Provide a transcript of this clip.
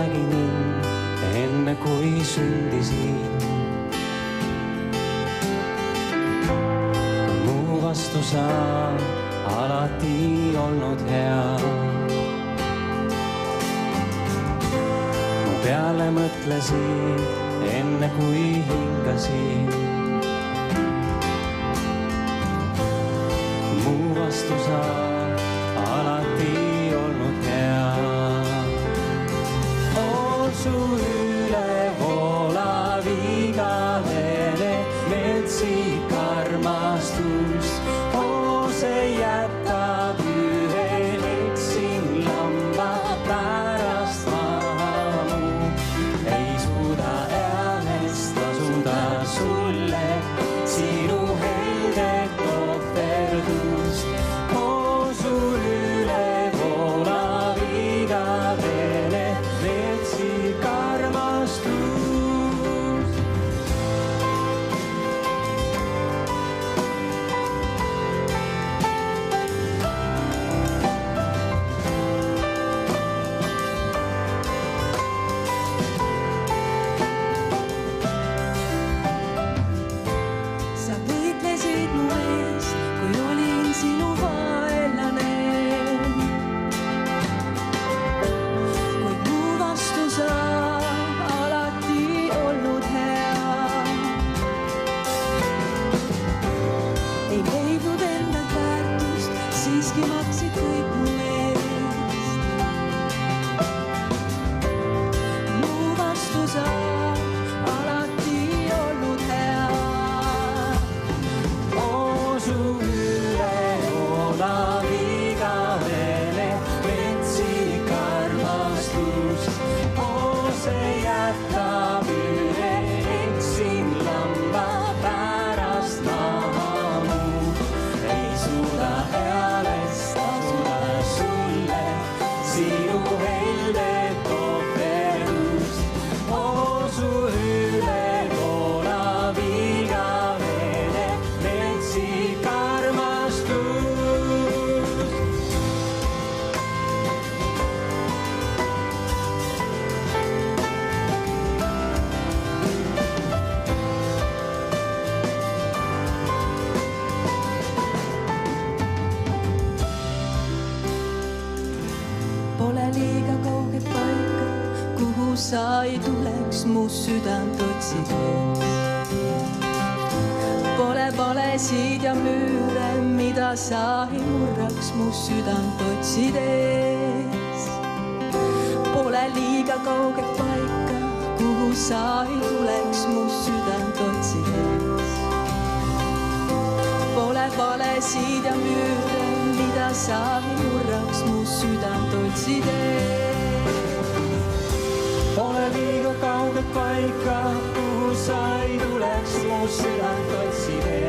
nägin enne kui sündisin. Mu vastu sa alati olnud hea. Mu peale mõtlesin enne kui hingasin. Mu vastu sa alati olnud hea. On su ülevoolav igavene metsik armastus. See jätab ühe eksin lamba pärast maamu. Ei suuda eales tasuda sulle sinu heldet ohverdust. On su ülevoolav igavene metsik armastus. Siiski maksid kõik mu eest. Mu vastu sa alati olnud hea. On su ülevoolav igavene metsik armastus. On see jätab ühe eksin lamba pärast maamu. Ei suuda sinu heldet ohverdust. On su ülevoolav igavene metsik armastus. Pole liiga kauget paika, kuhu sa ei tuleks mu südant otsides. Pole valesid ja müüre, mida sa ei murraks mu südant otsides. Pole liiga kauget paika, kuhu sa ei tuleks mu südant otsides. Pole valesid ja müüre, mida sa ei murraks mu südant otsides. Pole liiga kauget paika, kuhu sa ei tuleks mu südant otsides.